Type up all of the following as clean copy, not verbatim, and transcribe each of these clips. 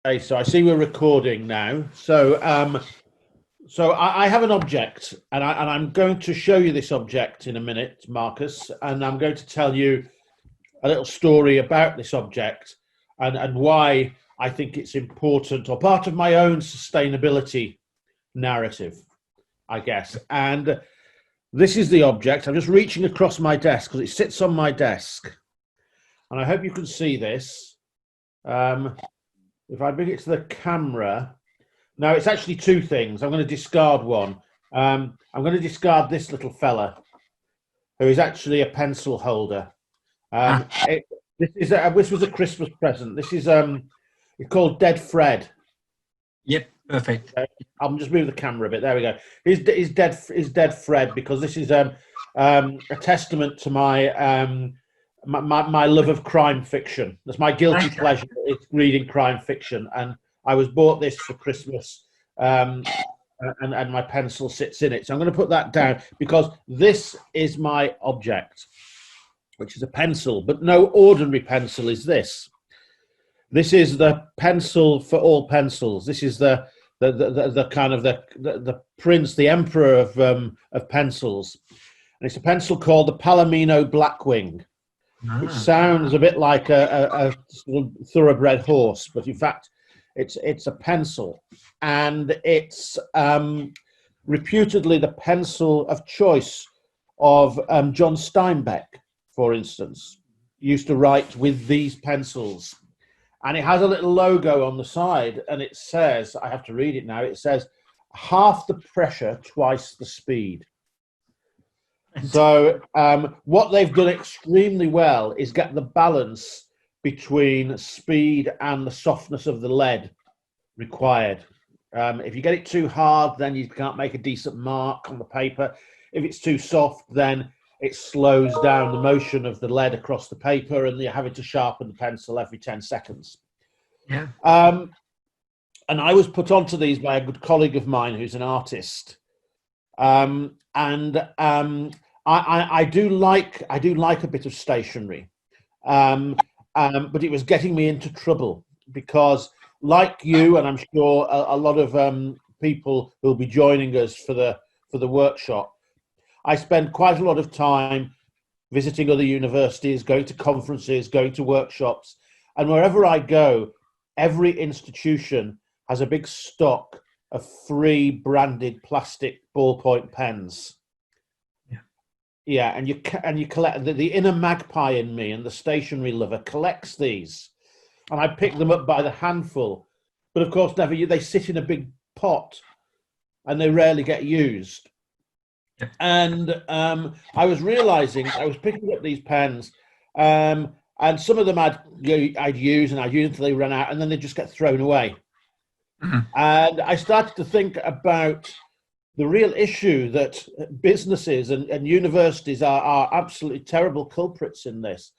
Okay, so I see we're recording now. So I have an object, and I'm going to show you this object in a minute, Marcus, and I'm going to tell you a little story about this object and why I think it's important or part of my own sustainability narrative, I guess. And this is the object. I'm just reaching across my desk because it sits on my desk, and I hope you can see this. If I bring it to the camera, now it's actually two things. I'm going to discard one. I'm going to discard this little fella, who is actually a pencil holder. This was a Christmas present. This is it's called Dead Fred. Yep, perfect. I'll just move the camera a bit. There we go. Is dead Fred, because this is a testament to my love of crime fiction. That's my guilty pleasure. It's reading crime fiction, and I was bought this for Christmas, and my pencil sits in it. So I'm going to put that down because this is my object, which is a pencil, but no ordinary pencil is this. This is the pencil for all pencils. This is the kind of the prince, the emperor of pencils, and it's a pencil called the Palomino Blackwing. It sounds a bit like a sort of thoroughbred horse, but in fact, it's a pencil, and it's reputedly the pencil of choice of John Steinbeck, for instance. Used to write with these pencils, and it has a little logo on the side, and it says, I have to read it now, it says, "Half the pressure, twice the speed." So what they've done extremely well is get the balance between speed and the softness of the lead required. If you get it too hard, then you can't make a decent mark on the paper. If it's too soft, then it slows down the motion of the lead across the paper, and you're having to sharpen the pencil every 10 seconds. Yeah. And I was put onto these by a good colleague of mine who's an artist. I do like a bit of stationery, but it was getting me into trouble because, like you, and I'm sure a lot of people who'll be joining us for the workshop, I spend quite a lot of time visiting other universities, going to conferences, going to workshops, and wherever I go, every institution has a big stock of free branded plastic ballpoint pens. Yeah, and you collect the inner magpie in me, and the stationery lover collects these, and I pick them up by the handful. But of course, they sit in a big pot, and they rarely get used. And I was realizing I was picking up these pens, and some of them I'd use until they run out, and then they just get thrown away. And I started to think about the real issue that businesses and universities are absolutely terrible culprits in this.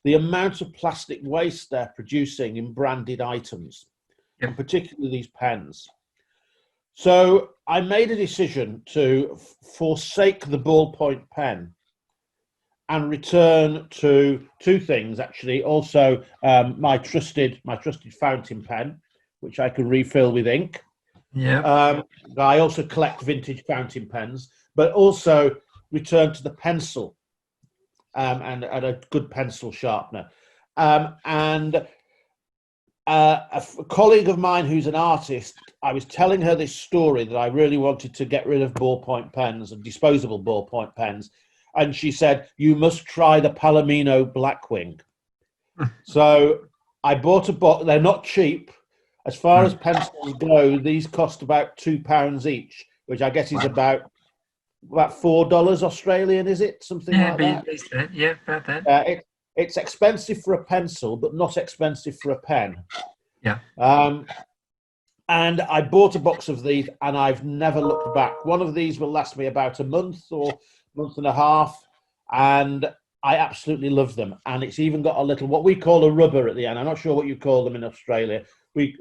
The amount of plastic waste they're producing in branded items, and particularly these pens. So I made a decision to forsake the ballpoint pen and return to two things, actually. Also, my trusted fountain pen, which I can refill with ink. Yeah. I also collect vintage fountain pens, but also return to the pencil and a good pencil sharpener. And a colleague of mine who's an artist, I was telling her this story that I really wanted to get rid of ballpoint pens and disposable ballpoint pens. And she said, "You must try the Palomino Blackwing." So I bought a box. They're not cheap. As far as pencils go, these cost about £2 each, which I guess is about $4 Australian, is it? Something like that? Yeah, about that. It's expensive for a pencil, but not expensive for a pen. Yeah. And I bought a box of these, and I've never looked back. One of these will last me about a month or month and a half, and I absolutely love them. And it's even got a little, what we call a rubber at the end. I'm not sure what you call them in Australia.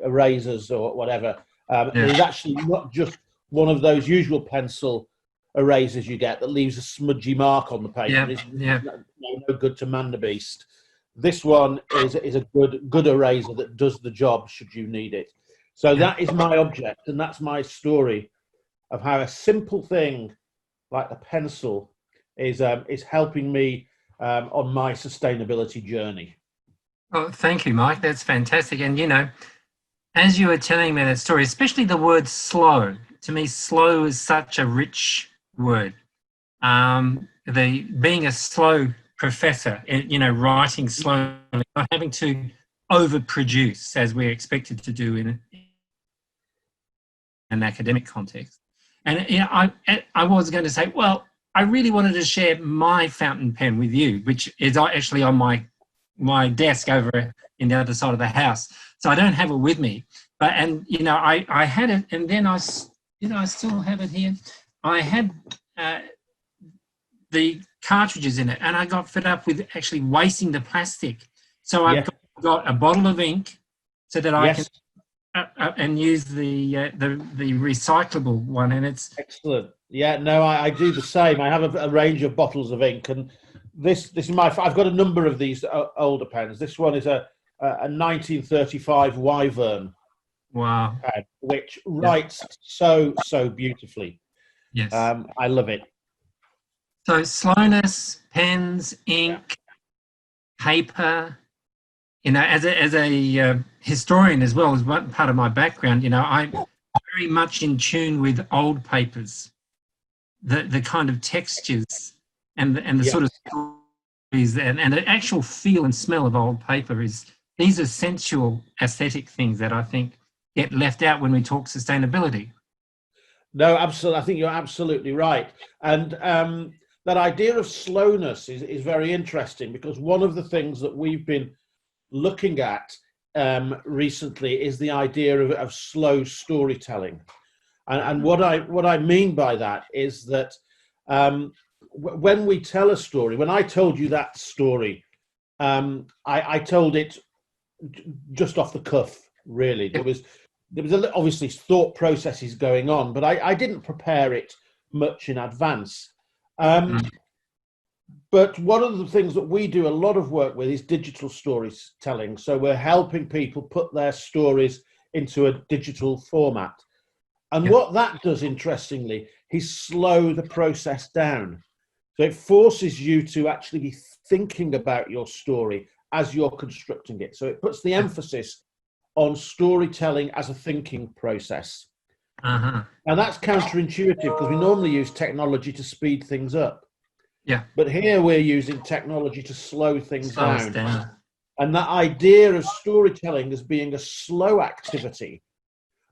Erasers or whatever. It's actually not just one of those usual pencil erasers you get that leaves a smudgy mark on the paper. It's no good to man the beast. This one is a good eraser that does the job should you need it. So that is my object, and that's my story of how a simple thing like a pencil is helping me on my sustainability journey. Well, thank you, Mike. That's fantastic. And, you know, as you were telling me that story, especially the word slow, to me, slow is such a rich word. Being a slow professor, you know, writing slowly, not having to overproduce as we're expected to do in an academic context. And, you know, I was going to say, well, I really wanted to share my fountain pen with you, which is actually on my desk over in the other side of the house. So I don't have it with me. But, and, you know, I had it, and then I still have it here. I had the cartridges in it, and I got fed up with actually wasting the plastic. So I've got a bottle of ink so that I can and use the recyclable one, and it's excellent. Yeah, no, I do the same. I have a range of bottles of ink, and this is I've got a number of these older pens. This one is a 1935 Wyvern. Wow. Pen, which writes so beautifully. Yes. I love it. So slowness, pens, ink, paper. You know, as a historian as well, as one part of my background, you know, I'm very much in tune with old papers, the kind of textures and the sort of stories and the actual feel and smell of old paper these are sensual aesthetic things that I think get left out when we talk sustainability. No, absolutely. I think you're absolutely right. And that idea of slowness is very interesting, because one of the things that we've been looking at recently is the idea of slow storytelling. And what I mean by that is that when we tell a story, when I told you that story, I told it just off the cuff, really. There was obviously thought processes going on, but I didn't prepare it much in advance. But one of the things that we do a lot of work with is digital storytelling. So we're helping people put their stories into a digital format. And what that does, interestingly, is slow the process down. So it forces you to actually be thinking about your story as you're constructing it. So it puts the emphasis on storytelling as a thinking process. Now that's counterintuitive, because we normally use technology to speed things up. Yeah. But here we're using technology to slow things down. And that idea of storytelling as being a slow activity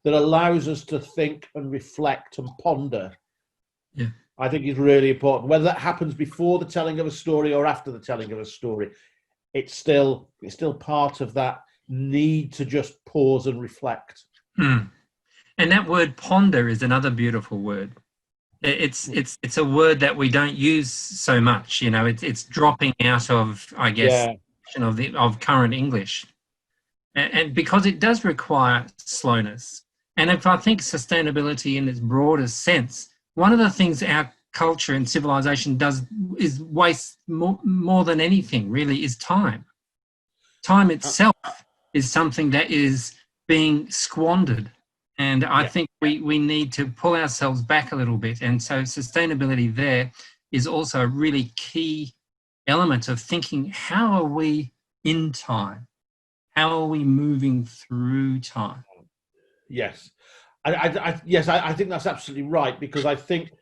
that allows us to think and reflect and ponder, I think is really important. Whether that happens before the telling of a story or after the telling of a story, it's still part of that need to just pause and reflect. And that word ponder is another beautiful word. It's a word that we don't use so much. You know, it's dropping out of, I guess, of current English, and because it does require slowness. And if I think sustainability in its broadest sense, one of the things our culture and civilization does is waste more than anything. Really, is time. Time itself is something that is being squandered. And I think we need to pull ourselves back a little bit. And so sustainability there is also a really key element of thinking, how are we in time? How are we moving through time? Yes. I think that's absolutely right, because I think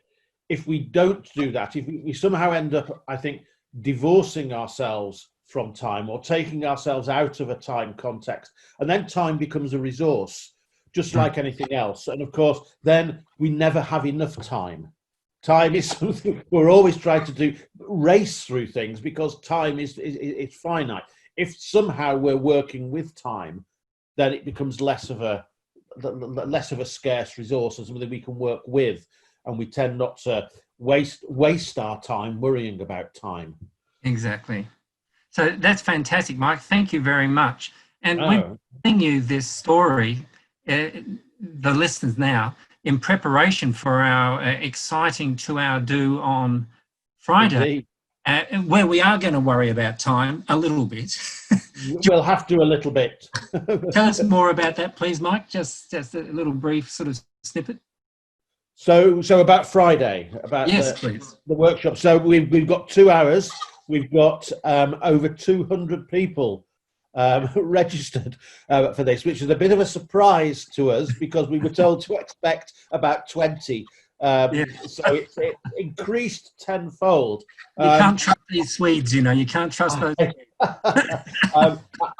if we don't do that, if we somehow end up, I think, divorcing ourselves from time or taking ourselves out of a time context, and then time becomes a resource, just like anything else. And of course, then we never have enough time. Time is something we're always trying to race through things, because time is finite. If somehow we're working with time, then it becomes less of a scarce resource and something we can work with, and we tend not to waste our time worrying about time. Exactly. So that's fantastic, Mike. Thank you very much. And we're telling you this story, the listeners now, in preparation for our exciting 2-hour do on Friday. Indeed. Where we are going to worry about time a little bit. We'll have to a little bit. Tell us more about that, please, Mike. Just a little brief sort of snippet. So about Friday, about yes, please. The workshop. So we've got 2 hours. We've got over 200 people registered for this, which is a bit of a surprise to us because we were told to expect about 20. So it's increased tenfold. You can't trust these Swedes, you know. You can't trust those.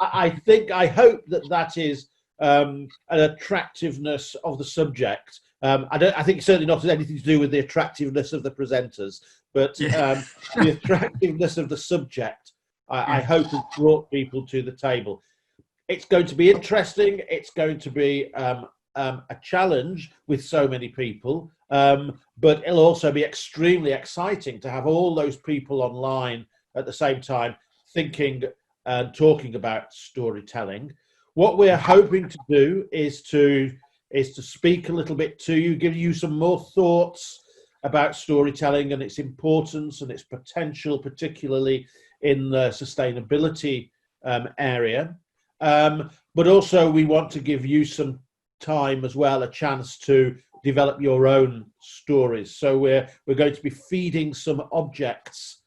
I hope that is an attractiveness of the subject. I think certainly not has anything to do with the attractiveness of the presenters, but the attractiveness of the subject, I hope has brought people to the table. It's going to be interesting. It's going to be a challenge with so many people, but it'll also be extremely exciting to have all those people online at the same time thinking and talking about storytelling. What we're hoping to do is to speak a little bit to you, give you some more thoughts about storytelling and its importance and its potential, particularly in the sustainability area. But also we want to give you some time as well, a chance to develop your own stories. So we're going to be feeding some objects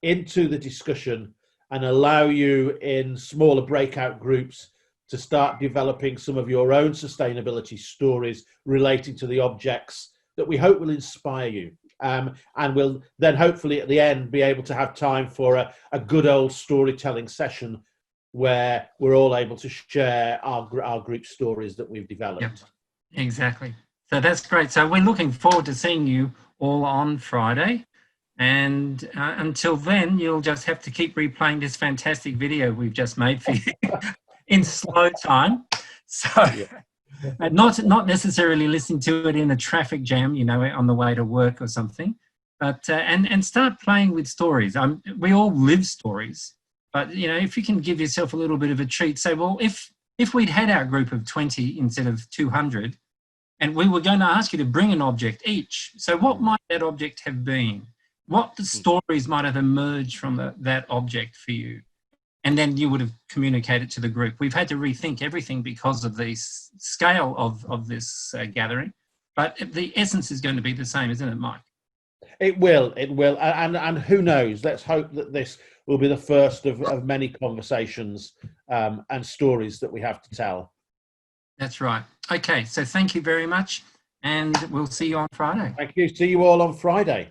into the discussion and allow you in smaller breakout groups to start developing some of your own sustainability stories relating to the objects that we hope will inspire you. And we'll then hopefully at the end be able to have time for a good old storytelling session where we're all able to share our group stories that we've developed. Yep, exactly. So that's great. So we're looking forward to seeing you all on Friday. And until then, you'll just have to keep replaying this fantastic video we've just made for you in slow time. So not necessarily listening to it in a traffic jam, you know, on the way to work or something, but and start playing with stories. We all live stories, but you know, if you can give yourself a little bit of a treat, say, well, if we'd had our group of 20 instead of 200, and we were going to ask you to bring an object each, so what might that object have been? What the stories might have emerged from that object for you? And then you would have communicated to the group. We've had to rethink everything because of the scale of this gathering, but the essence is going to be the same, isn't it, Mike? It will, and who knows? Let's hope that this will be the first of many conversations and stories that we have to tell. That's right. Okay, so thank you very much, and we'll see you on Friday. Thank you. See you all on Friday.